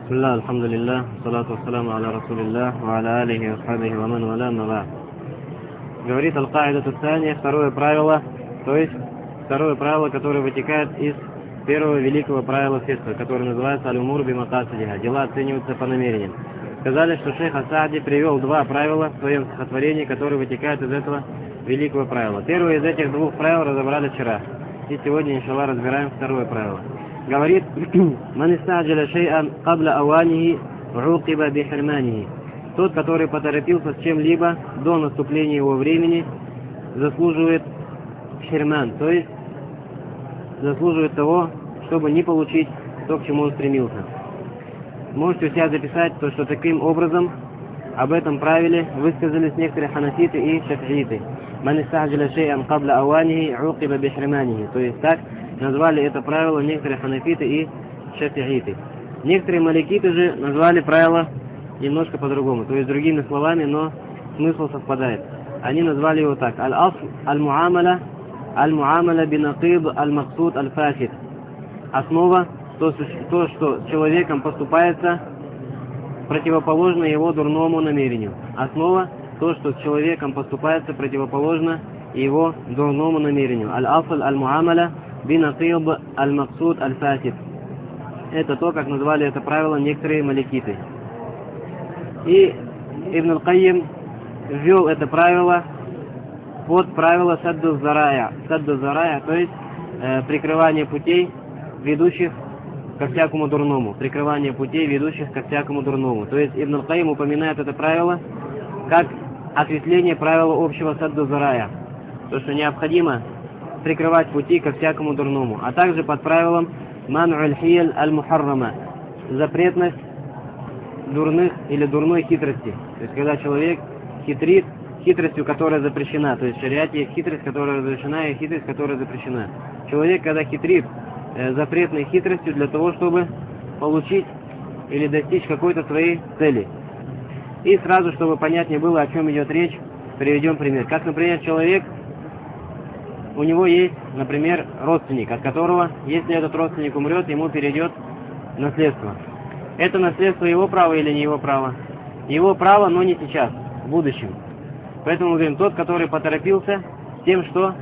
Бисмилlah, алхамдулиллах, салату вассаламу аля расулиллах, ва аля алихи ва асхабихи ва ман валя амма ба'д. Говорит аль-каида ат-таня, второе правило, которое вытекает из первого великого правила фикха, которое называется аль-умур би-макасидиха. Дела оцениваются по намерениям. Сказали, что шейх ас-Саади привел два правила в своем стихотворении, которые вытекают из этого великого правила. Первое из этих двух правил разобрали вчера. И сегодня, иншаллах, разбираем второе правило. Говорит: «Ман истаджаля шей'ан кабля аванихи у'укиба бихирманихи». Тот, который поторопился с чем-либо до наступления его времени, заслуживает хирман, то есть заслуживает того, чтобы не получить то, к чему он стремился. Можете у себя записать то, что таким образом об этом правиле высказались некоторые ханафиты и шафииты. «Ман истаджаля шей'ан кабля аванихи у'укиба бихирманихи». То есть так назвали это правило некоторые ханафиты и шафииты. Некоторые маликиты же назвали правило немножко по-другому, то есть другими словами, но смысл совпадает. Они назвали его так: аль-асл аль-муамаля бинакид аль-максуд аль-фасид. Основа то, что с человеком поступается противоположно его дурному намерению. Основа то, что с человеком поступается противоположно его дурному намерению. Аль-асл аль-муамаля бинакид аль-максуд аль-фасид. Это то, как назвали это правило некоторые маликиты. И Ибн аль-Кайим ввел это правило под правило садду зарая, то есть прикрывание путей, ведущих ко всякому дурному. Прикрывание путей, ведущих ко всякому дурному. То есть Ибн аль-Кайим упоминает это правило как ответвление правила общего садду зарая. То, что необходимо прикрывать пути ко всякому дурному. А также под правилом ману аль-хияль аль-мухаррама, запретность дурных или дурной хитрости. То есть когда человек хитрит хитростью, которая запрещена. То есть в шариате есть хитрость, которая разрешена, и хитрость, которая запрещена. Человек, когда хитрит запретной хитростью для того, чтобы получить или достичь какой-то своей цели. И сразу, чтобы понятнее было, о чем идет речь, приведем пример. Как, например, человек, у него есть, например, родственник, от которого, если этот родственник умрет, ему перейдет наследство. Это наследство его право или не его право? Его право, но не сейчас, в будущем. Поэтому мы говорим, тот, который поторопился с тем, что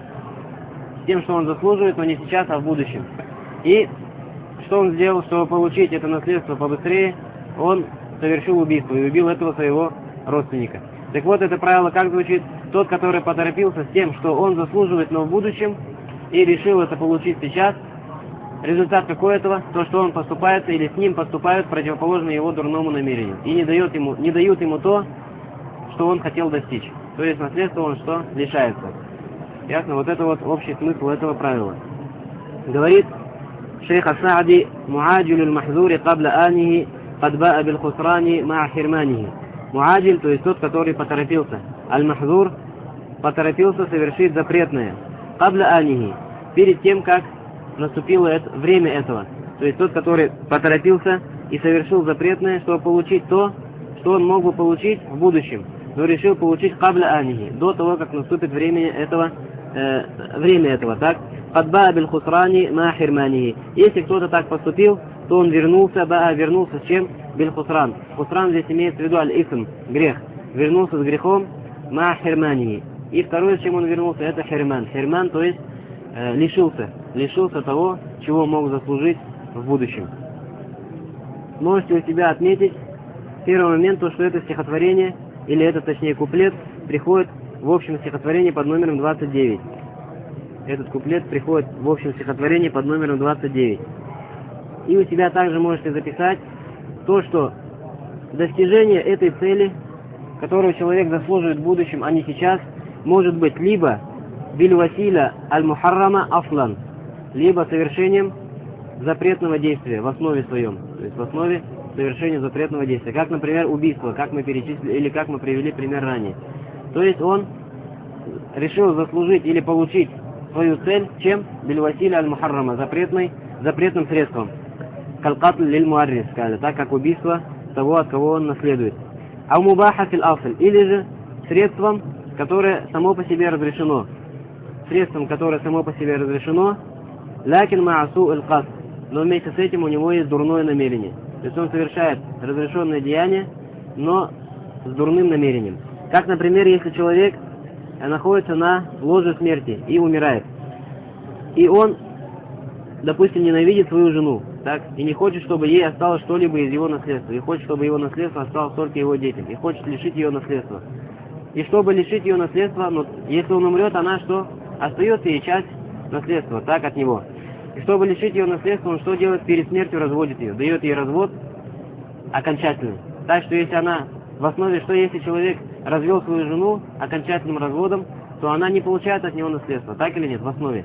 он заслуживает, но не сейчас, а в будущем. И что он сделал, чтобы получить это наследство побыстрее? Он совершил убийство и убил этого своего родственника. Так вот, это правило как звучит? Тот, который поторопился с тем, что он заслуживает, но в будущем, и решил это получить сейчас, результат какой этого? То, что он поступается или с ним поступают противоположно его дурному намерению. И не дают ему то, что он хотел достичь. То есть наследство он что? Лишается. Ясно? Вот это вот общий смысл этого правила. Говорит шейх ас-Саади: муаджилю аль-махзури кабля анихи кад баа биль-хусрани ма хирманихи. Муаджиль, то есть тот, который поторопился. Аль-махзур поторопился совершить запретное. Кабля анихи, перед тем, как наступило время этого. То есть тот, который поторопился и совершил запретное, чтобы получить то, что он мог бы получить в будущем, но решил получить кабля анихи, до того, как наступит время этого, так? Кадба биль хусрани ма хирманихи. Если кто-то так поступил, то он вернулся с чем? Биль хусран. Хусран здесь имеется в виду аль-исм, грех. Вернулся с грехом ма хирманихи. И второе, с чем он вернулся, это хирман. Хирман, то есть лишился того, чего мог заслужить в будущем. Можете у себя отметить в первый момент то, что это стихотворение, или это, точнее, куплет, приходит в общем стихотворении под номером 29. Этот куплет приходит в общем стихотворении под номером 29. И у себя также можете записать то, что достижение этой цели, которую человек заслуживает в будущем, а не сейчас, может быть либо биль-василя аль-мухаррама афлан, либо совершением запретного действия в основе своем, то есть в основе совершения запретного действия, как, например, убийство, как мы перечислили или как мы привели пример ранее. То есть он решил заслужить или получить свою цель чем? Биль-василя аль-мухаррама, запретным средством. Калкатль лиль-муаррис, так как убийство того, от кого он наследует. А мубаха фил-афль, или же средством, которое само по себе разрешено. Лякин маасу аль-касд, но вместе с этим у него есть дурное намерение. То есть он совершает разрешенное деяние, но с дурным намерением. Как, например, если человек находится на ложе смерти и умирает, и он, допустим, ненавидит свою жену, так, и не хочет, чтобы ей осталось что-либо из его наследства, и хочет, чтобы его наследство осталось только его детям, и хочет лишить ее наследства. И чтобы лишить ее наследства, ну, если он умрет, она что? Остается ей часть наследства, так, от него. И чтобы лишить ее наследства, он что делает? Перед смертью разводит ее, дает ей развод окончательный. Так что если она, в основе, что если человек развел свою жену окончательным разводом, то она не получает от него наследство, так или нет, в основе?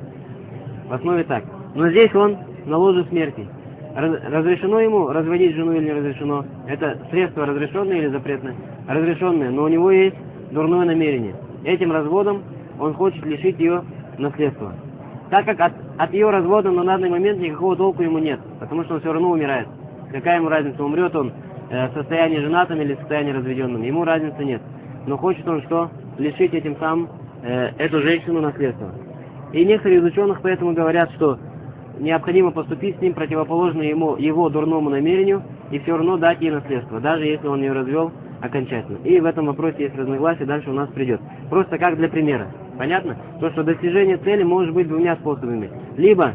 В основе так. Но здесь он на ложе смерти. Разрешено ему разводить жену или не разрешено? Это средство разрешенное или запретное? Разрешенное, но у него есть дурное намерение. Этим разводом он хочет лишить ее наследства. Так как от ее развода на данный момент никакого толку ему нет, потому что он все равно умирает. Какая ему разница, умрет он в состоянии женатым или в состоянии разведенным? Ему разницы нет. Но хочет он что? Лишить этим самым эту женщину наследства. И некоторые из ученых поэтому говорят, что необходимо поступить с ним противоположно его дурному намерению и все равно дать ей наследство, даже если он ее развел окончательно. И в этом вопросе есть разногласие, дальше у нас придет. Просто как для примера. Понятно? То, что достижение цели может быть двумя способами. Либо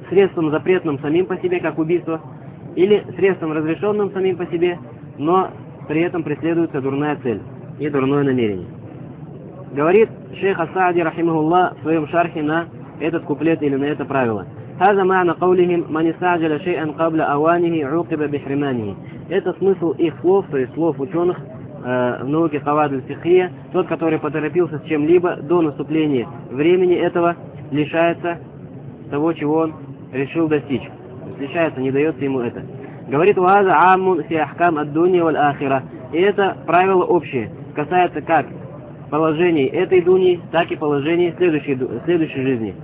средством запретным самим по себе, как убийство, или средством разрешенным самим по себе, но при этом преследуется дурная цель и дурное намерение. Говорит шейх ас-Саади, рахимахуллах, в своем шархе на этот куплет или на это правило. هذا معنى قولهم من استعجل شيئا قبل أوانه عوقب بحرمانه. Это смысл их слов, то есть слов ученых в науке Кавад аль-Фикхия. Тот, который поторопился с чем-либо до наступления времени этого, лишается того, чего он решил достичь. Лишается, не дается ему это. Говорит «Ваза аммун фи ахкам ад-дунья валь-ахира». И это правило общее, касается как положений этой дуньи, так и положений следующей жизни.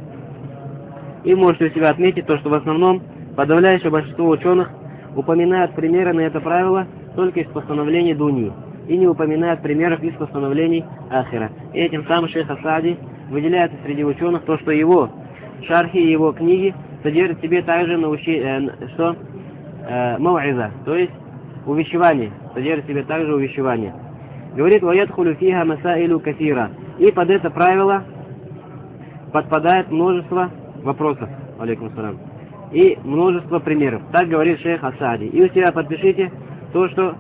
И можете у себя отметить то, что в основном подавляющее большинство ученых упоминают примеры на это правило только из постановлений дуньи и не упоминают примеров из постановлений ахира. И этим самым шейх ас-Саади выделяется среди ученых то, что его шархи и его книги содержат в себе также мауиза, то есть увещевание, содержит в себе также увещевание. Говорит «Ваядхулю фиха масаилю кафира». И под это правило подпадает множество вопросов, алейкум салям, и множество примеров. Так говорит шейх ас-Саади. И у себя подпишите то, что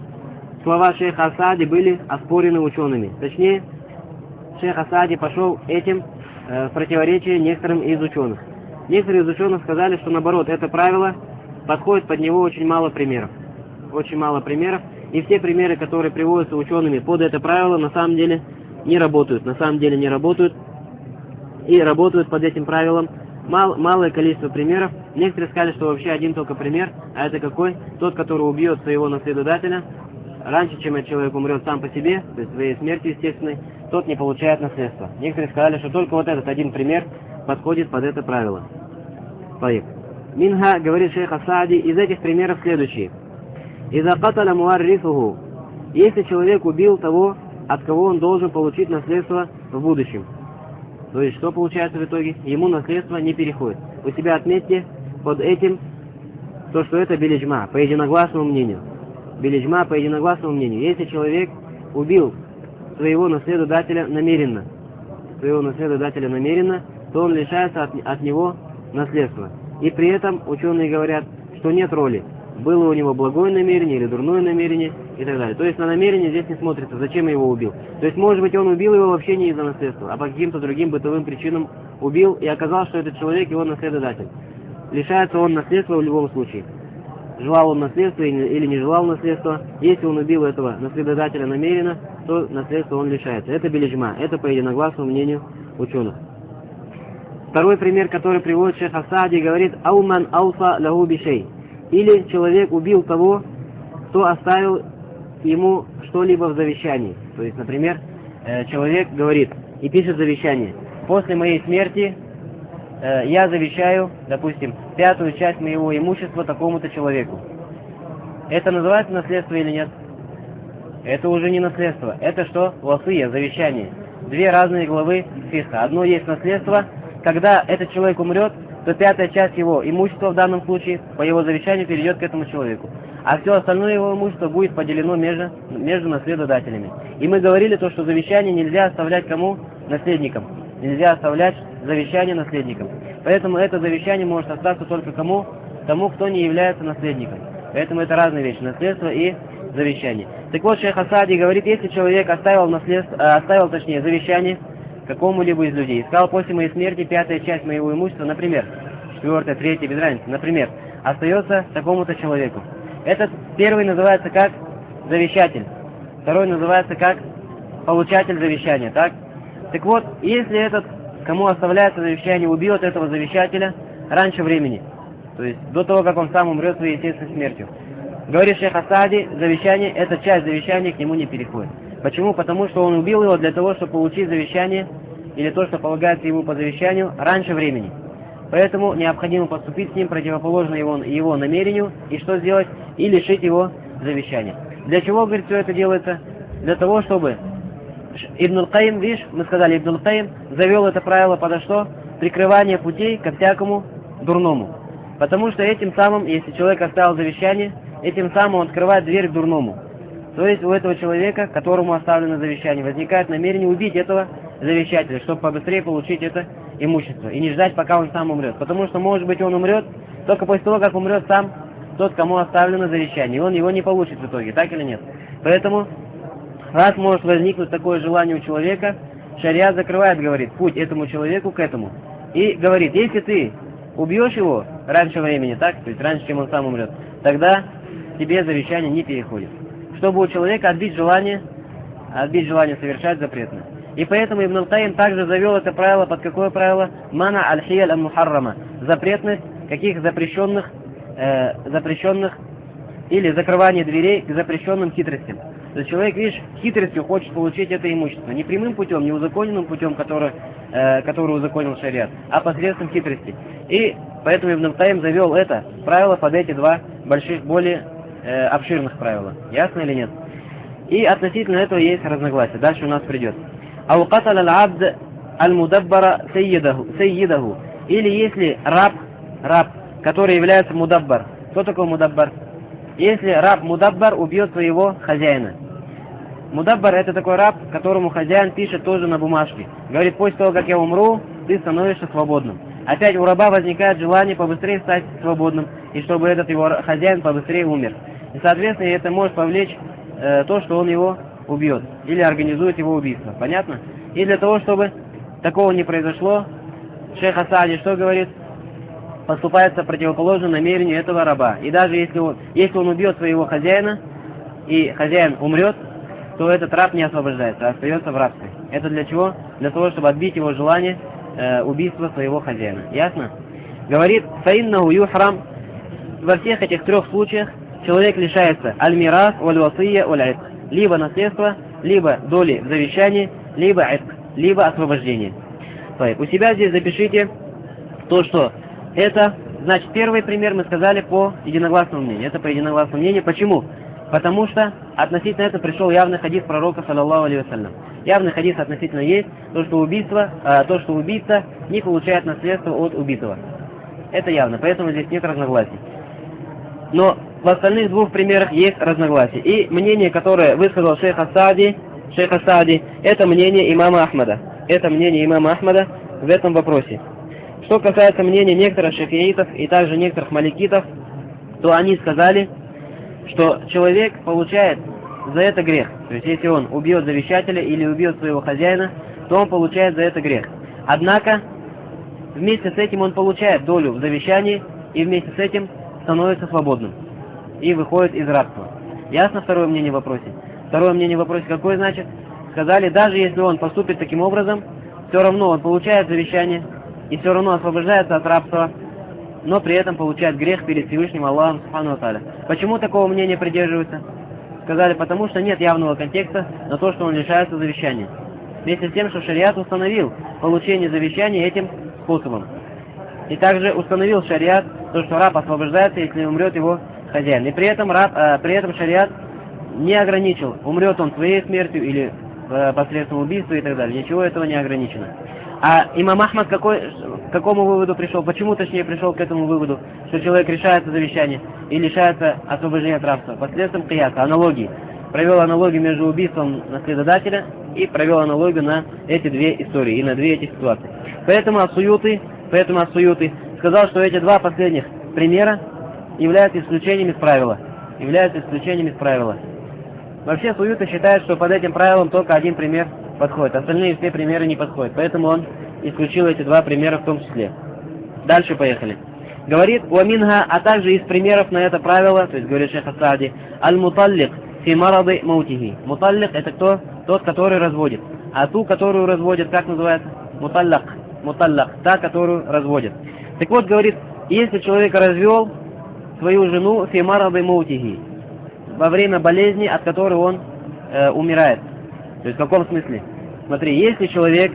слова шейха ас-Саади были оспорены учеными. Точнее, шейх ас-Саади пошел этим в противоречие некоторым из ученых. Некоторые из ученых сказали, что наоборот, это правило подходит под него очень мало примеров. Очень мало примеров. И все примеры, которые приводятся учеными под это правило, на самом деле не работают. На самом деле не работают. И работают под этим правилом малое количество примеров. Некоторые сказали, что вообще один только пример. А это какой? Тот, который убьет своего наследодателя раньше, чем этот человек умрет сам по себе, то есть своей смертью естественной, тот не получает наследство. Некоторые сказали, что только вот этот один пример подходит под это правило. Поехали. Минха, говорит шейх ас-Саади, из этих примеров следующие. «Иза каталя муаррифуху». Если человек убил того, от кого он должен получить наследство в будущем. То есть, что получается в итоге? Ему наследство не переходит. У себя отметьте под этим то, что это билиджма, по единогласному мнению. Билиджма по единогласному мнению. Если человек убил своего наследодателя намеренно, то он лишается от него наследства. И при этом ученые говорят, что нет роли, было у него благое намерение или дурное намерение и так далее. То есть на намерение здесь не смотрится, зачем его убил. То есть, может быть, он убил его вообще не из-за наследства, а по каким-то другим бытовым причинам убил, и оказалось, что этот человек его наследодатель. Лишается он наследства в любом случае. Желал он наследства или не желал наследства. Если он убил этого наследодателя намеренно, то наследство он лишается. Это билиджма, это по единогласному мнению ученых. Второй пример, который приводит шейх ас-Саади, говорит «Ауман ауса лаху бишей». Или человек убил того, кто оставил ему что-либо в завещании. То есть, например, человек говорит и пишет завещание: после моей смерти я завещаю, допустим, 5-ю часть моего имущества такому-то человеку. Это называется наследство или нет? Это уже не наследство. Это что? Васия, завещание. Две разные главы фикха. Одно есть наследство. Когда этот человек умрет, то 5-я часть его имущества в данном случае по его завещанию перейдет к этому человеку. а все остальное его имущество будет поделено между наследодателями. И мы говорили то, что завещание нельзя оставлять кому? Наследникам. Нельзя оставлять завещание наследникам. Поэтому это завещание может остаться только кому? Тому, кто не является наследником. Поэтому это разные вещи, наследство и завещание. Так вот, шейх Ас-Саади говорит, если человек оставил завещание какому-либо из людей, сказал, после моей смерти 5-я часть моего имущества, например, 4-я, 3-я, без разницы, например, остается такому-то человеку. Этот первый называется как завещатель, второй называется как получатель завещания, так? Так вот, если этот, кому оставляется завещание, убьет этого завещателя раньше времени, то есть до того, как он сам умрет своей естественной смертью, говорит шейх Ас-Саади, завещание, эта часть завещания к нему не переходит. Почему? Потому что он убил его для того, чтобы получить завещание, или то, что полагается ему по завещанию, раньше времени. Поэтому необходимо поступить с ним противоположно его намерению, и что сделать? И лишить его завещания. Для чего, говорит, все это делается? Для того, чтобы Ибн аль-Каим, видишь, мы сказали, Ибн аль-Каим завел это правило подо что? Прикрывание путей ко всякому дурному. Потому что этим самым, если человек оставил завещание, этим самым он открывает дверь к дурному. То есть у этого человека, которому оставлено завещание, возникает намерение убить этого завещателя, чтобы побыстрее получить это имущество. И не ждать, пока он сам умрет. Потому что, может быть, он умрет только после того, как умрет сам тот, кому оставлено завещание. И он его не получит в итоге, так или нет? Поэтому, раз может возникнуть такое желание у человека, шариат закрывает, говорит, путь этому человеку к этому. И говорит, если ты убьешь его раньше времени, так, то есть раньше, чем он сам умрет, тогда тебе завещание не переходит. Чтобы у человека отбить желание совершать запретное. И поэтому Ибн аль-Каим также завел это правило, под какое правило? Мана аль-хияль аль-мухаррама. Запретность каких запрещенных или закрывание дверей к запрещенным хитростям. То есть человек, видишь, хитростью хочет получить это имущество. Не прямым путем, не узаконенным путем, который узаконил шариат, а посредством хитрости. И поэтому Ибн аль-Каим завел это правило под эти два больших, более обширных правила. Ясно или нет? И относительно этого есть разногласия. Дальше у нас придет. «Ау катал аль-абд аль-мудаббара саййидаху». Или если раб, который является мудаббар. Кто такой мудаббар? Если раб мудаббар убьет своего хозяина. Мудаббар — это такой раб, которому хозяин пишет тоже на бумажке. Говорит, после того, как я умру, ты становишься свободным. Опять у раба возникает желание побыстрее стать свободным, и чтобы этот его хозяин побыстрее умер. И, соответственно, это может повлечь то, что он его убьет, или организует его убийство. Понятно? И для того, чтобы такого не произошло, шейх Ас-Саади что говорит? Поступается противоположно намерению этого раба. И даже если он убьет своего хозяина, и хозяин умрет, то этот раб не освобождается, а остается в рабстве. Это для чего? Для того, чтобы отбить его желание убийства своего хозяина. Ясно? Говорит, фаиннаху юхрам. Во всех этих трех случаях человек лишается аль-мирас, валь-васия, валь-итк. Либо наследство, либо доли в завещании, либо итк, либо освобождение. У себя здесь запишите то, что это, значит, первый пример мы сказали по единогласному мнению. Это по единогласному мнению. Почему? Потому что относительно этого пришел явный хадис пророка, саллаллаху алейхи вассалям. Явный хадис относительно есть то, что убийца не получает наследство от убитого. Это явно, поэтому здесь нет разногласий. Но в остальных двух примерах есть разногласия. И мнение, которое высказал шейх Ас-Саади, это мнение имама Ахмада. Это мнение имама Ахмада в этом вопросе. Что касается мнения некоторых шафиитов и также некоторых маликитов, то они сказали, что человек получает за это грех. То есть если он убьет завещателя или убьет своего хозяина, то он получает за это грех. Однако вместе с этим он получает долю в завещании и вместе с этим становится свободным и выходит из рабства. Ясно второе мнение в вопросе? Второе мнение в вопросе какое значит? Сказали, даже если он поступит таким образом, все равно он получает завещание и все равно освобождается от рабства, но при этом получает грех перед Всевышним Аллахом Субхану ва Тааля. Почему такого мнения придерживаются? Сказали, потому что нет явного контекста на то, что он лишается завещания. Вместе с тем, что шариат установил получение завещания этим способом. И также установил шариат то, что раб освобождается, если умрет его хозяин. И при этом шариат не ограничил, умрет он своей смертью или посредством убийства и так далее. Ничего этого не ограничено. А имам Ахмад к какому выводу пришел? Почему, точнее, пришел к этому выводу, что человек решается завещание и лишается освобождения от рабства? Последствием кияса, аналогии. Провел аналогию между убийством наследодателя и провел аналогию на эти две истории и на две эти ситуации. Поэтому Ас-Суюти сказал, что эти два последних примера являются исключением из правила. Вообще Суюти считает, что под этим правилом только один пример подходит, остальные все примеры не подходят. Поэтому он исключил эти два примера в том числе. Дальше поехали. Говорит, уаминга, а также из примеров на это правило, то есть говорит шейх Ас-Саади, аль-муталлик фи марады маутихи. Муталлик — это кто? Тот, который разводит. А ту, которую разводит, как называется? Муталлак, та, которую разводит. Так вот, говорит, если человек развел свою жену фи марады маутихи, во время болезни, от которой он умирает. То есть в каком смысле? Смотри, если человек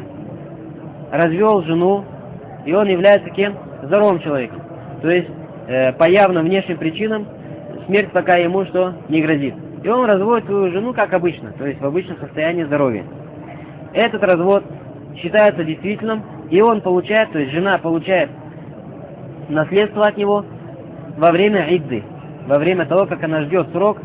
развел жену, и он является кем? Здоровым человеком. То есть по явным внешним причинам смерть пока ему что не грозит. И он разводит свою жену как обычно, то есть в обычном состоянии здоровья. Этот развод считается действительным, и он получает, то есть жена получает наследство от него во время идды, во время того, как она ждет срок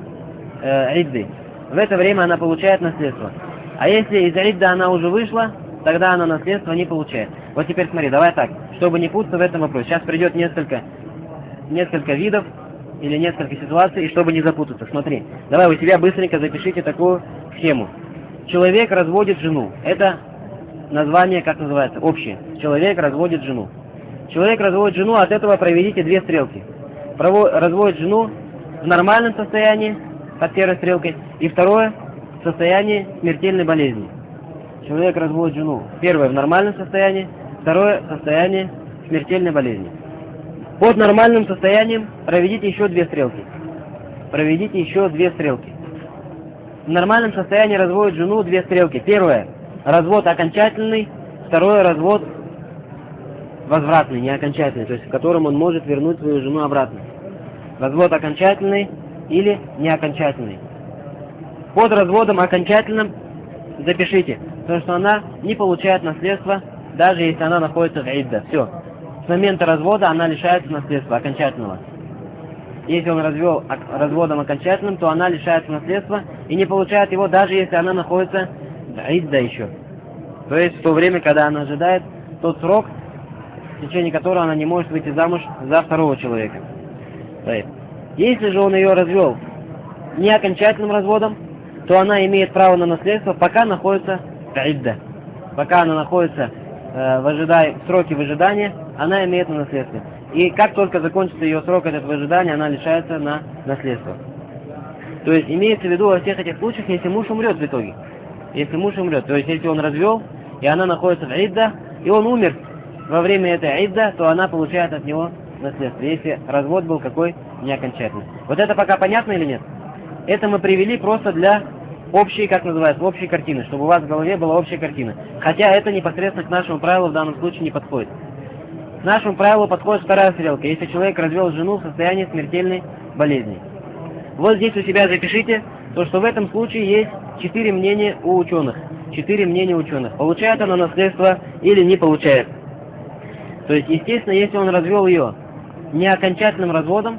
идды. В это время она получает наследство. А если из идды она уже вышла, тогда она наследство не получает. Вот теперь смотри, давай так, чтобы не путаться в этом вопросе. Сейчас придет несколько видов или несколько ситуаций, и чтобы не запутаться. Смотри, давай у себя быстренько запишите такую схему. Человек разводит жену. Это название, как называется, общее. Человек разводит жену. Человек разводит жену, от этого проведите две стрелки. Разводит жену в нормальном состоянии, под первой стрелкой, и второе в состоянии смертельной болезни. Человек разводит жену. Первое в нормальном состоянии, второе в состоянии смертельной болезни. Под нормальным состоянием проведите еще две стрелки. В нормальном состоянии разводит жену две стрелки. Первое развод окончательный, второе развод возвратный, не окончательный, то есть в котором он может вернуть свою жену обратно. Развод окончательный или неокончательный. Под разводом окончательным запишите, то, что она не получает наследство, даже если она находится в идда. Все. С момента развода она лишается наследства окончательного. Если он развел разводом окончательным, то она лишается наследства и не получает его, даже если она находится в идда еще. То есть в то время, когда она ожидает тот срок, в течение которого она не может выйти замуж за второго человека. Если же он ее развел не окончательным разводом, то она имеет право на наследство, пока находится в идда. Пока она находится в сроке выжидания, она имеет на наследство. И как только закончится ее срок этот выжидания, она лишается на наследство. То есть имеется в виду во всех этих случаях, если муж умрет в итоге. То есть если он развел, и она находится в идда, и он умер во время этой идда, то она получает от него наследство, если развод был какой неокончательный. Вот это пока понятно или нет? Это мы привели просто для общей, как называется, общей картины, чтобы у вас в голове была общая картина. Хотя это непосредственно к нашему правилу в данном случае не подходит. К нашему правилу подходит вторая стрелка, если человек развел жену в состоянии смертельной болезни. Вот здесь у себя запишите, что в этом случае есть 4 мнения у ученых. Получает она наследство или не получает. То есть, естественно, если он развел ее не окончательным разводом,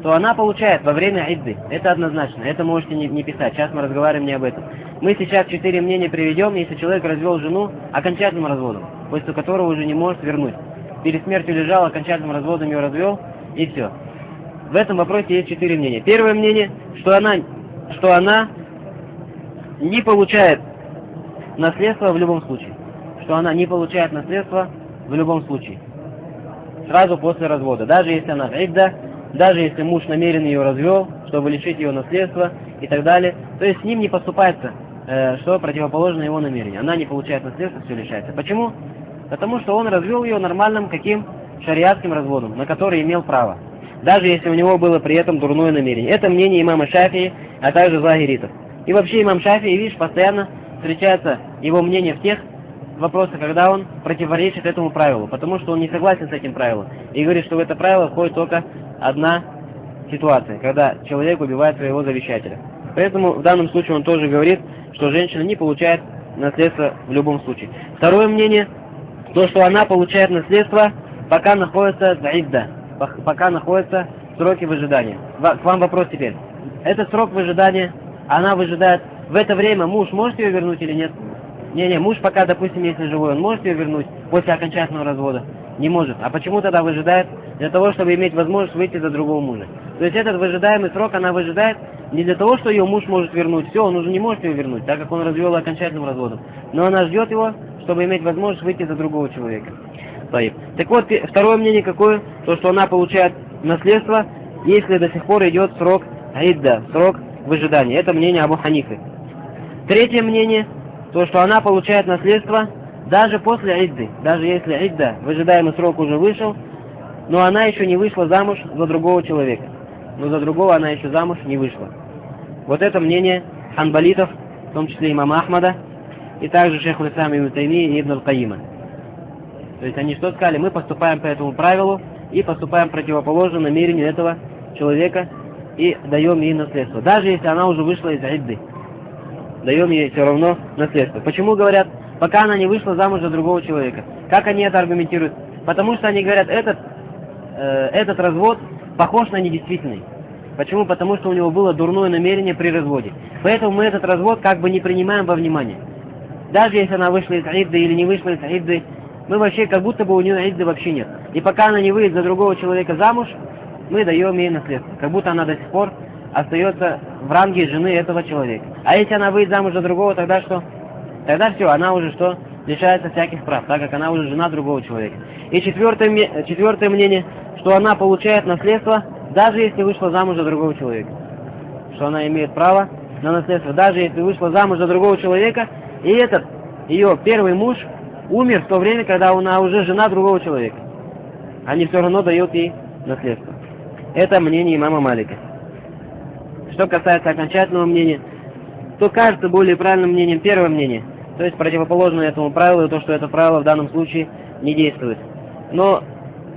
то она получает во время идды. Это однозначно. Это можете не писать. Сейчас мы разговариваем не об этом. Мы сейчас 4 мнения приведем, если человек развел жену окончательным разводом, после которого уже не может вернуть. Перед смертью лежал, окончательным разводом ее развел, и все. В этом вопросе есть 4 мнения. Первое мнение, что она не получает наследство в любом случае. Сразу после развода. Даже если она в идда, даже если муж намеренно ее развел, чтобы лишить ее наследства и так далее. То есть с ним не поступается, что противоположно его намерению. Она не получает наследство, все лишается. Почему? Потому что он развел ее нормальным каким шариатским разводом, на который имел право. Даже если у него было при этом дурное намерение. Это мнение имама Шафии, а также захиритов. И вообще имам Шафии, видишь, постоянно встречается его мнение в тех вопросах, когда он противоречит этому правилу, потому что он не согласен с этим правилом. И говорит, что в это правило входит только одна ситуация, когда человек убивает своего завещателя. Поэтому в данном случае он тоже говорит, что женщина не получает наследство в любом случае. Второе мнение, то, что она получает наследство, пока находится в идда, пока находится в сроке выжидания. К вам вопрос теперь. Этот срок выжидания, она выжидает, в это время муж может ее вернуть или нет? Не, муж пока, допустим, если живой, он может ее вернуть после окончательного развода? Не может. А почему тогда выжидает? Для того, чтобы иметь возможность выйти за другого мужа. То есть этот выжидаемый срок она выжидает не для того, что ее муж может вернуть. Все, он уже не может ее вернуть, так как он развел ее окончательным разводом. Но она ждет его, чтобы иметь возможность выйти за другого человека. Так вот, второе мнение какое? То, что она получает наследство, если до сих пор идет срок идда, срок выжидания. Это мнение Абу Ханифы. Третье мнение, то, что она получает наследство даже после идды. Даже если идда, выжидаемый срок уже вышел, но она еще не вышла замуж за другого человека. Но за другого она еще замуж не вышла. Вот это мнение ханбалитов, в том числе имама Ахмада, и также шейх Ислам ибн Таймия и Ибн аль-Кайима. То есть они что сказали? Мы поступаем по этому правилу и поступаем противоположно намерению этого человека и даем ей наследство. Даже если она уже вышла из идды, даем ей все равно наследство. Почему говорят, пока она не вышла замуж за другого человека? Как они это аргументируют? Потому что они говорят, этот развод похож на недействительный. Почему? Потому что у него было дурное намерение при разводе. Поэтому мы этот развод как бы не принимаем во внимание. Даже если она вышла из идды или не вышла из идды, мы вообще как будто бы у нее идды вообще нет. И пока она не выйдет за другого человека замуж, мы даем ей наследство. Как будто она до сих пор остается в ранге жены этого человека. А если она выйдет замуж за другого, тогда что? Тогда все, она уже что? Лишается всяких прав, так как она уже жена другого человека. И четвертое мнение, что она получает наследство, даже если вышла замуж за другого человека. Что она имеет право на наследство, даже если вышла замуж за другого человека, и этот ее первый муж умер в то время, когда она уже жена другого человека. Они все равно дают ей наследство. Это мнение имама Малика. Что касается окончательного мнения, то кажется более правильным мнением первое мнение, то есть противоположно этому правилу, то, что это правило в данном случае не действует. Но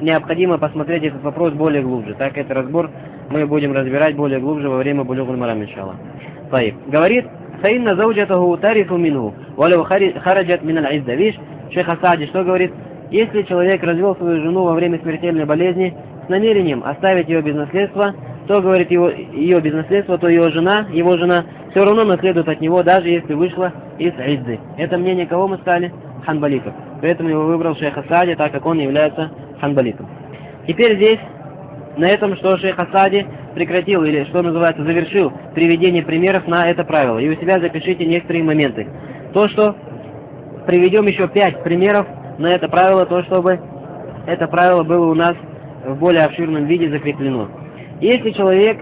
необходимо посмотреть этот вопрос более глубже. Так, этот разбор мы будем разбирать более глубже во время Булюгуль Марам, иншаллах. Говорит, «Фаинна зауджатаху тарифу минху, валяу хараджат мин аль-изда». Видишь, шейх Асади что говорит? Если человек развел свою жену во время смертельной болезни с намерением оставить ее без наследства, то, говорит, ее без наследства, то его жена, все равно наследует от него, даже если вышла из идды. Это мнение кого мы сказали? Ханбалитов. Поэтому его выбрал шейх Асади, так как он является ханбалитом. Теперь здесь, на этом, что шейх Асади прекратил, или что называется, завершил приведение примеров на это правило. И у себя запишите некоторые моменты. То, что приведем еще 5 примеров на это правило, то, чтобы это правило было у нас в более обширном виде закреплено. Если человек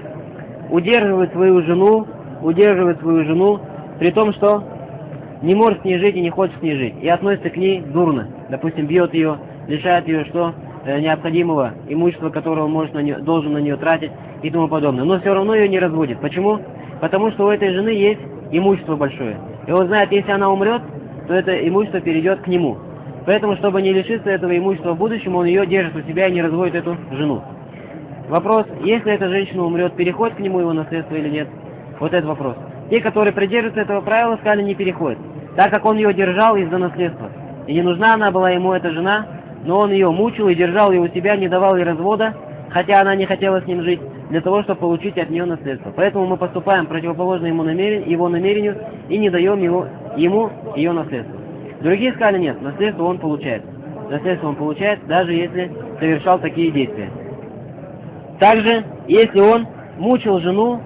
удерживает свою жену, при том, что не может с ней жить и не хочет с ней жить, и относится к ней дурно, допустим, бьет ее, лишает ее необходимого имущества, которое он должен на нее тратить и тому подобное, но все равно ее не разводит. Почему? Потому что у этой жены есть имущество большое. И он знает, если она умрет, то это имущество перейдет к нему. Поэтому, чтобы не лишиться этого имущества в будущем, он ее держит у себя и не разводит эту жену. Вопрос, если эта женщина умрет, переходит к нему его наследство или нет? Вот этот вопрос. Те, которые придерживаются этого правила, сказали, не переходит, так как он ее держал из-за наследства. И не нужна она была ему, эта жена, но он ее мучил и держал ее у себя, не давал ей развода, хотя она не хотела с ним жить, для того, чтобы получить от нее наследство. Поэтому мы поступаем противоположно его намерению и не даем ему ее наследство. Другие сказали, нет, наследство он получает. Наследство он получает, даже если совершал такие действия. Также, если он мучил жену,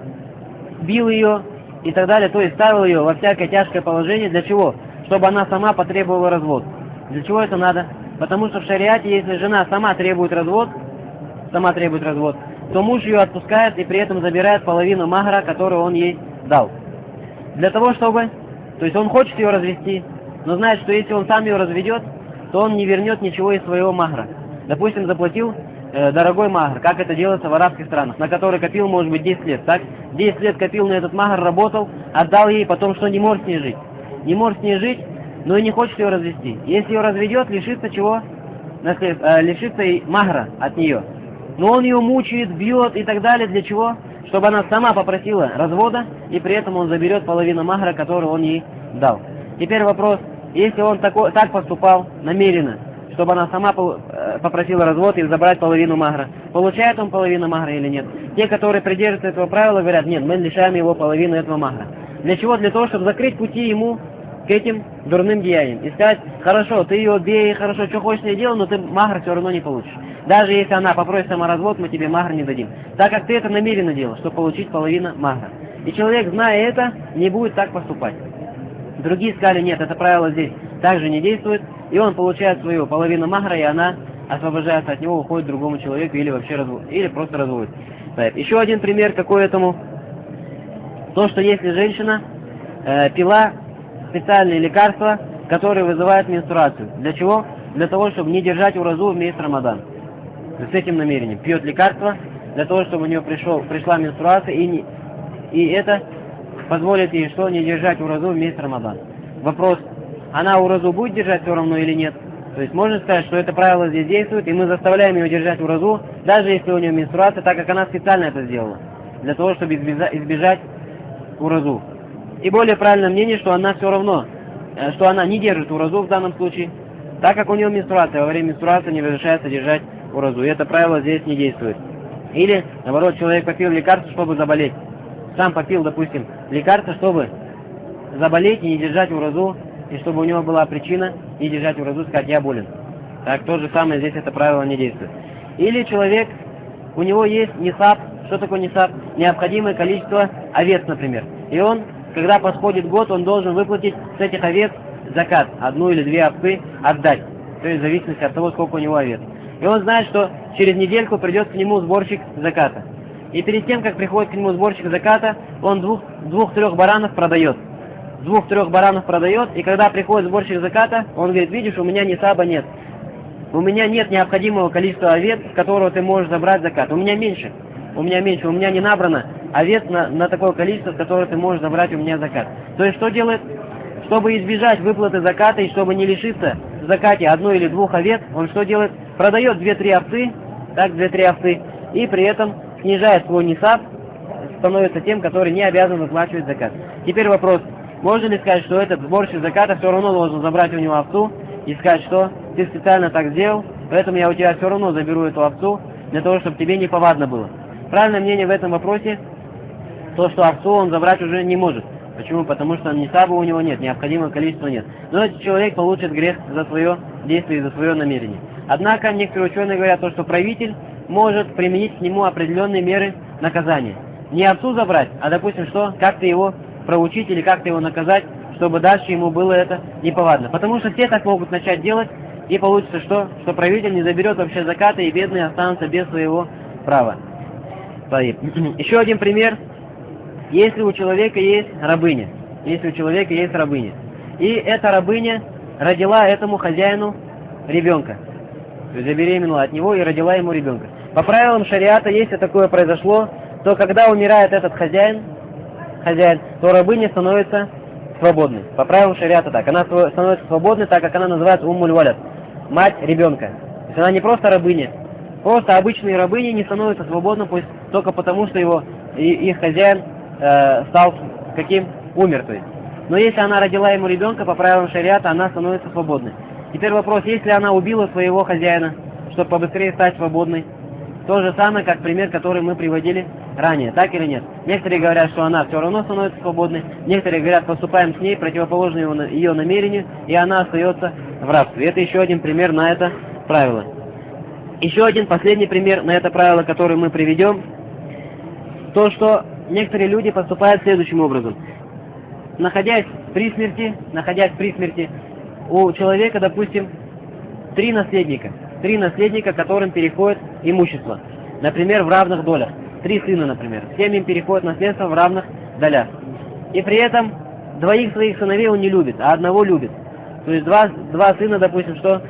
бил ее и так далее, то есть ставил ее во всякое тяжкое положение, для чего? Чтобы она сама потребовала развод. Для чего это надо? Потому что в шариате, если жена сама требует развод, то муж ее отпускает и при этом забирает половину махра, которую он ей дал. Для того, чтобы... То есть он хочет ее развести, но знает, что если он сам ее разведет, то он не вернет ничего из своего махра. Допустим, заплатил дорогой махр, как это делается в арабских странах, на который копил, может быть, 10 лет, так? 10 лет копил на этот махр, работал, отдал ей, потом что, не может с ней жить. Не может с ней жить, но и не хочет ее развести. Если ее разведет, лишится чего? Лишится и махра от нее. Но он ее мучает, бьет и так далее, для чего? Чтобы она сама попросила развода, и при этом он заберет половину махра, которую он ей дал. Теперь вопрос, если он так поступал намеренно, чтобы она сама попросила развод или забрать половину махра. Получает он половину махра или нет? Те, которые придерживаются этого правила, говорят, нет, мы лишаем его половину этого махра. Для чего? Для того, чтобы закрыть пути ему к этим дурным деяниям. И сказать, хорошо, ты ее бей, хорошо, что хочешь не делай, но ты махр все равно не получишь. Даже если она попросит саморазвод, мы тебе махр не дадим. Так как ты это намеренно делал, чтобы получить половину махра. И человек, зная это, не будет так поступать. Другие сказали, нет, это правило здесь также не действует, и он получает свою половину махра, и она освобождается от него, уходит к другому человеку или вообще или просто разводит. Еще один пример какой этому. То, что если женщина пила специальные лекарства, которые вызывают менструацию. Для чего? Для того, чтобы не держать уразу в месяц Рамадан. С этим намерением. Пьет лекарства для того, чтобы у нее пришла менструация, и это позволит ей что? Не держать уразу в месяц Рамадан. Вопрос, она уразу будет держать все равно или нет? То есть можно сказать, что это правило здесь действует, и мы заставляем ее держать уразу, даже если у нее менструация, так как она специально это сделала. Для того, чтобы избежать уразу. И более правильное мнение, что она все равно, что она не держит уразу в данном случае, так как у нее менструация, во время менструации не разрешается держать уразу. И это правило здесь не действует. Или, наоборот, человек попил лекарство, чтобы заболеть. Сам попил, допустим, лекарство, чтобы заболеть и не держать уразу, и чтобы у него была причина не держать уразу, сказать, я болен. Так, то же самое здесь это правило не действует. Или человек, у него есть нисаб. Что такое нисаб? Необходимое количество овец, например. И он, когда подходит год, он должен выплатить с этих овец закат, 1 или 2 овцы отдать. То есть в зависимости от того, сколько у него овец. И он знает, что через недельку придет к нему сборщик заката. И перед тем, как приходит к нему сборщик заката, он двух-трех баранов продает. Двух-трех баранов продает, и когда приходит сборщик заката, он говорит, видишь, у меня нисаба нет. У меня нет необходимого количества овец, с которого ты можешь забрать закат. У меня меньше. У меня не набрано овец на такое количество, с которого ты можешь забрать у меня закат. То есть что делает? Чтобы избежать выплаты заката и чтобы не лишиться в закате 1 или 2 овец, он что делает? Продает 2-3 овцы, так, 2-3 овцы, и при этом снижает свой нисаб, становится тем, который не обязан выплачивать закат. Теперь вопрос, можно ли сказать, что этот сборщик заката все равно должен забрать у него овцу и сказать, что ты специально так сделал, поэтому я у тебя все равно заберу эту овцу, для того, чтобы тебе не повадно было. Правильное мнение в этом вопросе, то, что овцу он забрать уже не может. Почему? Потому что нисаба у него нет, необходимого количества нет. Но этот человек получит грех за свое действие и за свое намерение. Однако некоторые ученые говорят, то, что правитель может применить к нему определенные меры наказания. Не овцу забрать, а допустим, что как-то его проучить или как-то его наказать, чтобы дальше ему было это неповадно. Потому что все так могут начать делать, и получится что? Что правитель не заберет вообще заката, и бедные останутся без своего права. Еще один пример. Если у человека есть рабыня, и эта рабыня родила этому хозяину ребенка, то есть забеременела от него и родила ему ребенка. По правилам шариата, если такое произошло, то когда умирает этот хозяин, то рабыня становится свободной. По правилам шариата так. Она становится свободной, так как она называется уммуль-валад, мать ребенка. То есть она не просто рабыня. Просто обычные рабыни не становятся свободны только потому, что их хозяин стал каким? Умер, то есть. Но если она родила ему ребенка, по правилам шариата, она становится свободной. Теперь вопрос, если она убила своего хозяина, чтобы побыстрее стать свободной, то же самое, как пример, который мы приводили ранее, так или нет? Некоторые говорят, что она все равно становится свободной, некоторые говорят, поступаем с ней противоположно ее намерению, и она остается в рабстве. Это еще один пример на это правило. Еще один последний пример на это правило, который мы приведем, то, что некоторые люди поступают следующим образом. Находясь при смерти, у человека, допустим, 3 наследника, которым переходит имущество. Например, в равных долях. 3 сына, например. Всем им переходит наследство в равных долях. И при этом 2 своих сыновей он не любит, а одного любит. То есть два сына, допустим, что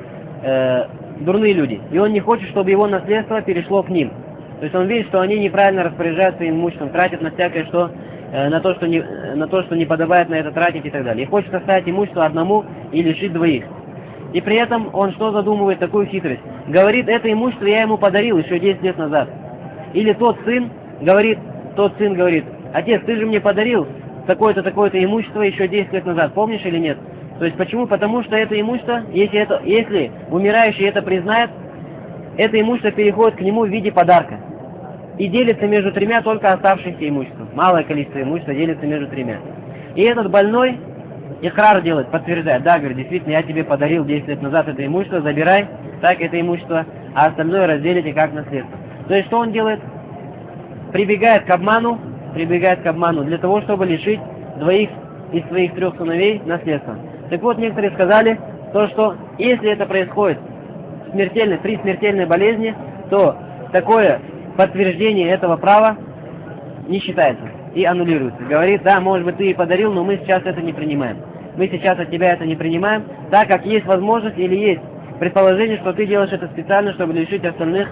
дурные люди. И он не хочет, чтобы его наследство перешло к ним. То есть он видит, что они неправильно распоряжаются своим имуществом, тратят на всякое, на то, что не подобает на это тратить и так далее. И хочет оставить имущество одному и лишить 2. И при этом он что задумывает? Такую хитрость. Говорит, это имущество я ему подарил еще 10 лет назад. Или тот сын говорит, отец, ты же мне подарил такое-то имущество еще 10 лет назад, помнишь или нет? То есть почему? Потому что это имущество, если умирающий это признает, это имущество переходит к нему в виде подарка. И делится между тремя только оставшимся имуществом. Малое количество имущества делится между тремя. И этот больной икрар делает, подтверждает. Да, говорит, действительно, я тебе подарил 10 лет назад это имущество, забирай, так это имущество, а остальное разделите как наследство. То есть что он делает? Прибегает к обману для того, чтобы лишить двоих из своих 3 сыновей наследства. Так вот, некоторые сказали, то, что если это происходит при смертельной болезни, то такое подтверждение этого права не считается и аннулируется. Говорит, да, может быть, ты и подарил, но мы сейчас это не принимаем. Мы сейчас от тебя это не принимаем, так как есть возможность или есть предположение, что ты делаешь это специально, чтобы лишить остальных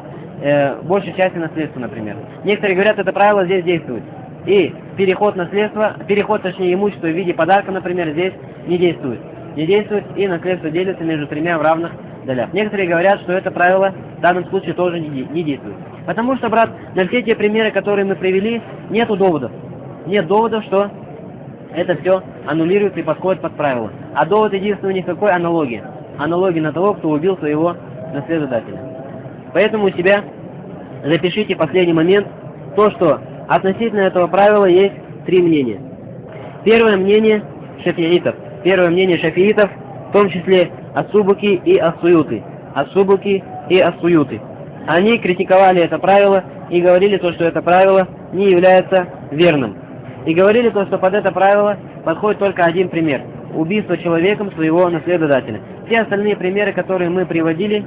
большей части наследства, например. Некоторые говорят, это правило здесь действует. И переход имущества в виде подарка, например, здесь не действует. Не действует, и наследство делится между тремя в равных долях. Некоторые говорят, что это правило в данном случае тоже не действует. Потому что, брат, на все те примеры, которые мы привели, нету доводов. Нет доводов, что это все аннулируется и подходит под правило. А довод единственный у них какой? Аналогия. Аналогия на того, кто убил своего наследодателя. Поэтому у себя запишите последний момент, то, что относительно этого правила есть 3 мнения. Первое мнение шафиитов. В том числе ас-Субки и ас-Суюти. Они критиковали это правило и говорили то, что это правило не является верным. И говорили то, что под это правило подходит только один пример. Убийство человеком своего наследодателя. Все остальные примеры, которые мы приводили,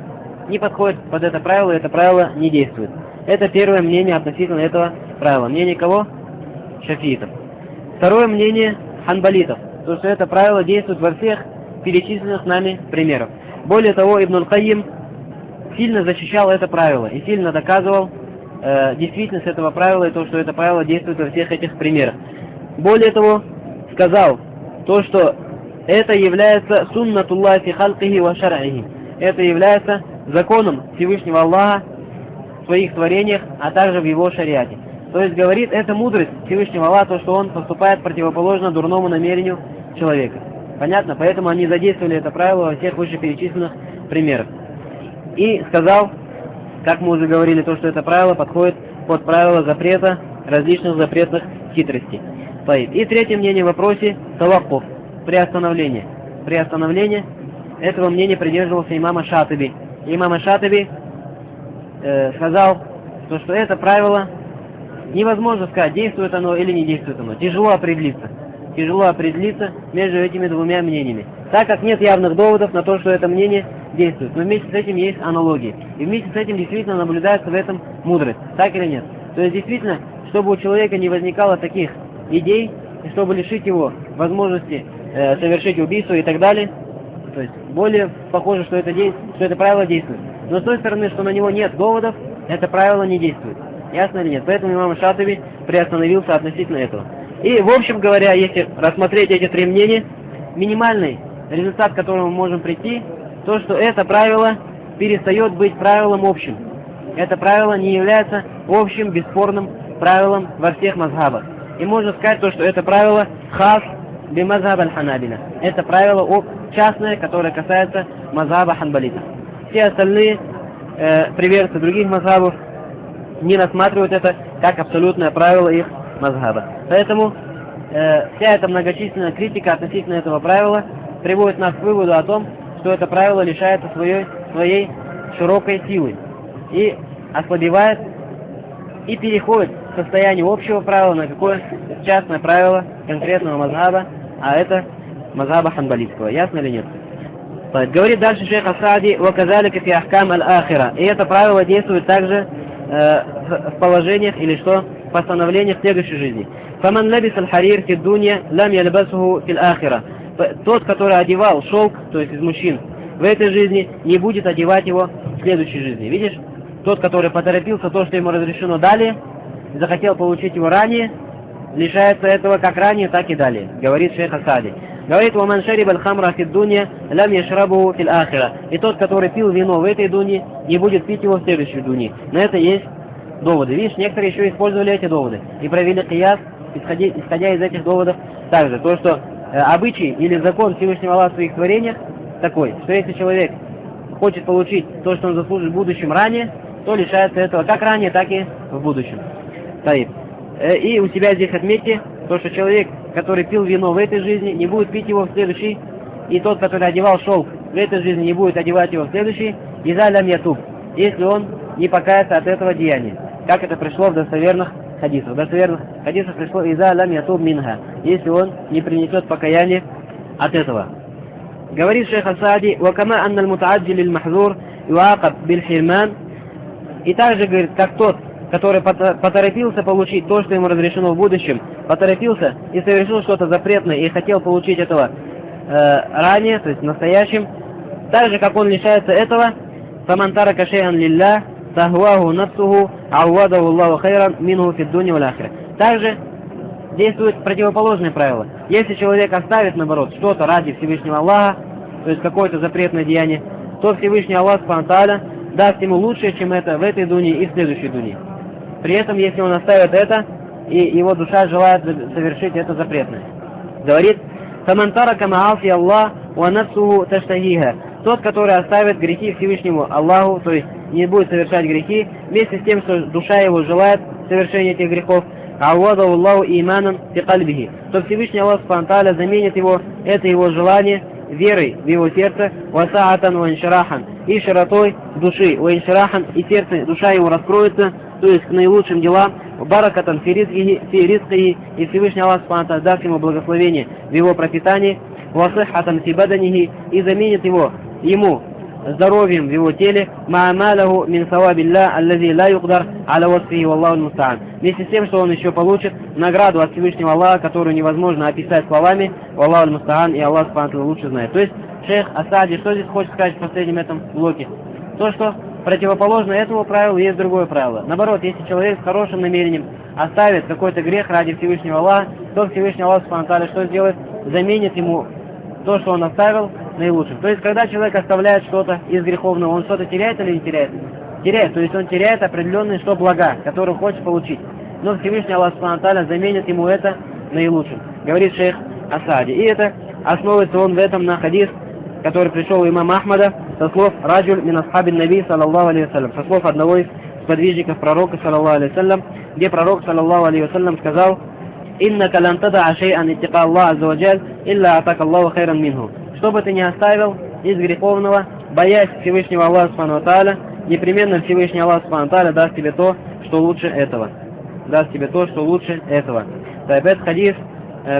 не подходят под это правило не действует. Это первое мнение относительно этого правила. Мнение кого? Шафиитов. Второе мнение ханбалитов. То, что это правило действует во всех перечисленных нами примерах. Более того, Ибн аль-Кайим сильно защищал это правило и сильно доказывал действительность этого правила и то, что это правило действует во всех этих примерах. Более того, сказал то, что это является суннатуллахи фи халкихи ва шар'ихи. Это является законом Всевышнего Аллаха в своих творениях, а также в его шариате. То есть говорит, это мудрость Всевышнего Аллаха, то, что он поступает противоположно дурному намерению человека. Понятно? Поэтому они задействовали это правило во всех вышеперечисленных примерах. И сказал, как мы уже говорили, то, что это правило подходит под правило запрета различных запретных хитростей. И третье мнение в вопросе таваккуф, приостановление. Приостановление этого мнения придерживался имама Шатиби. Имам Шатиби сказал, что это правило невозможно сказать, действует оно или не действует оно. Тяжело определиться между этими двумя мнениями, так как нет явных доводов на то, что это мнение действует. Но вместе с этим есть аналогии. И вместе с этим действительно наблюдается в этом мудрость. Так или нет? То есть действительно, чтобы у человека не возникало таких идей, и чтобы лишить его возможности совершить убийство и так далее, то есть более похоже, что это правило действует. Но с той стороны, что на него нет доводов, это правило не действует. Ясно или нет? Поэтому имам Шатиби приостановился относительно этого. И, в общем говоря, если рассмотреть эти 3 мнения, минимальный результат, к которому мы можем прийти, то, что это правило перестает быть правилом общим. Это правило не является общим, бесспорным правилом во всех мазхабах. И можно сказать то, что это правило хас би мазхаб аль-ханабиля. Это правило частное, которое касается мазхаба ханбалитов. Все остальные приверженцы других мазхабов не рассматривают это как абсолютное правило их мазхаба. Поэтому вся эта многочисленная критика относительно этого правила приводит нас к выводу о том, что это правило лишается своей широкой силы и ослабевает и переходит в состояние общего правила на какое частное правило конкретного мазхаба, а это мазхаба ханбалитского. Ясно или нет? Говорит дальше шейх ас-Саади: «Ваказалика фи ахкам аль-ахира». И это правило действует также в положениях или что? В постановлениях следующей жизни. «Фаман лабис аль-харир фи дунья лам ялбасуху фил ахира». Тот, который одевал шелк, то есть из мужчин, в этой жизни не будет одевать его в следующей жизни. Видишь? Тот, который поторопился, то, что ему разрешено далее, захотел получить его ранее, лишается этого как ранее, так и далее. Говорит шейх ас-Саади. Говорит: «Ваман шариб аль-хамра фи дунья лам яшрабуху фил ахира». И тот, который пил вино в этой дуне, не будет пить его в следующей дуне. На это есть доводы. Видишь, некоторые еще использовали эти доводы и провели кияс, исходя из этих доводов также. То, что обычай или закон Всевышнего Аллаха в своих творениях такой, что если человек хочет получить то, что он заслужит в будущем ранее, то лишается этого как ранее, так и в будущем. И у себя здесь отметьте, то, что человек, который пил вино в этой жизни, не будет пить его в следующей, и тот, который одевал шелк в этой жизни, не будет одевать его в следующей, иза лям ятуб, если он не покается от этого деяния. Как это пришло в достоверных хадисах. В достоверных хадисах пришло иза лям ятуб минха, если он не принесет покаяние от этого. Говорит шейх Ас-Саади: «Вакама анналь мутааджи лиль махзур юакаб биль хирман». И также, говорит, как тот, который поторопился получить то, что ему разрешено в будущем, поторопился и совершил что-то запретное и хотел получить этого ранее, то есть в настоящем, так же, как он лишается этого, فَمَنْ تَرَكَ شَيْئًا لِلَّهِ تَهْوَاهُ نَفْسُهُ عَوَّدَهُ اللَّهُ خَيْرًا مِنْهُ فِي الدُّنْيَا وَالْآخِرَةِ. Также действует противоположное правило. Если человек оставит, наоборот, что-то ради Всевышнего Аллаха, то есть какое-то запретное деяние, то Всевышний Аллах Субхану ва Тааля даст ему лучшее, чем это в этой дуне и в следующей дуне. При этом, если он оставит это, и его душа желает совершить это запретное. Говорит: «Фаман тарака мааси Аллах ва нафсуху таштахиха». Тот, который оставит грехи Всевышнему Аллаху, то есть не будет совершать грехи, вместе с тем, что душа его желает совершения этих грехов, «Ауадау Аллаху иманом фи кальбихи», то Всевышний Аллах Субхану ва Тааля заменит это его желание верой в его сердце, «Васаатан ва иншарахан», и широтой души, «Ва иншарахан», и сердце, душа его раскроется, то есть к наилучшим делам, «Баракатан фи ризкихи», и Всевышний Аллах Субхану ва Тааля даст ему благословение в его пропитании, «Васихатан фи баданихи», и заменит ему здоровьем в его теле, ма'амалаху мин савабилля аллази ла юкдар аля васфихи валлаху мустаан. Вместе с тем, что он еще получит награду от Всевышнего Аллаха, которую невозможно описать словами, валлаху мустаан, и Аллах Субхану лучше знает. То есть шейх Ас-Саади что здесь хочет сказать в последнем этом блоке? То, что противоположно этому правилу есть другое правило. Наоборот, если человек с хорошим намерением оставит какой-то грех ради Всевышнего Аллаха, то Всевышний Аллах Субхану что сделает? Заменит ему то, что он оставил, наилучшим. То есть, когда человек оставляет что-то из греховного, он что-то теряет или не теряет? Теряет. То есть, он теряет определенные блага, которые хочет получить. Но Всевышний Аллах Субхану заменит ему это наилучшим. Говорит шейх Ас-Саади. И это основывается он в этом на хадис, который пришел у имама Ахмада со слов «Раджуль мин асхабин наби саллаллаху алейхи вассалям», со слов одного из сподвижников пророка саллаллаху алейхи вассалям, где пророк саллаллаху алейхи вассалям сказал: «Иннака лан тадаа шей'ан иттика Аллах азза ва джаль, илля атака Аллаху хайран минху». Что бы ты не оставил из греховного, боясь Всевышнего Аллаха Субхану ва Тааля, непременно Всевышний Аллах Субхану ва Тааля даст тебе то, что лучше этого. Даст тебе то, что лучше этого. Этот хадис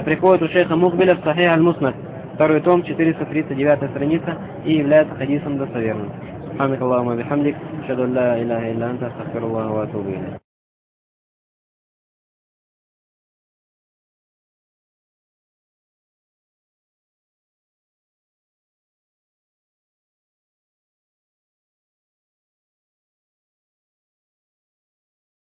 приходит у шейха Мукбиля в Сахих аль-Муснад, второй том, 439 страница, и является хадисом достоверным. Субханак Аллахумма бихамдик, ашхаду ан ла илаха илля анта, астагфируллаха ва атубу илейх.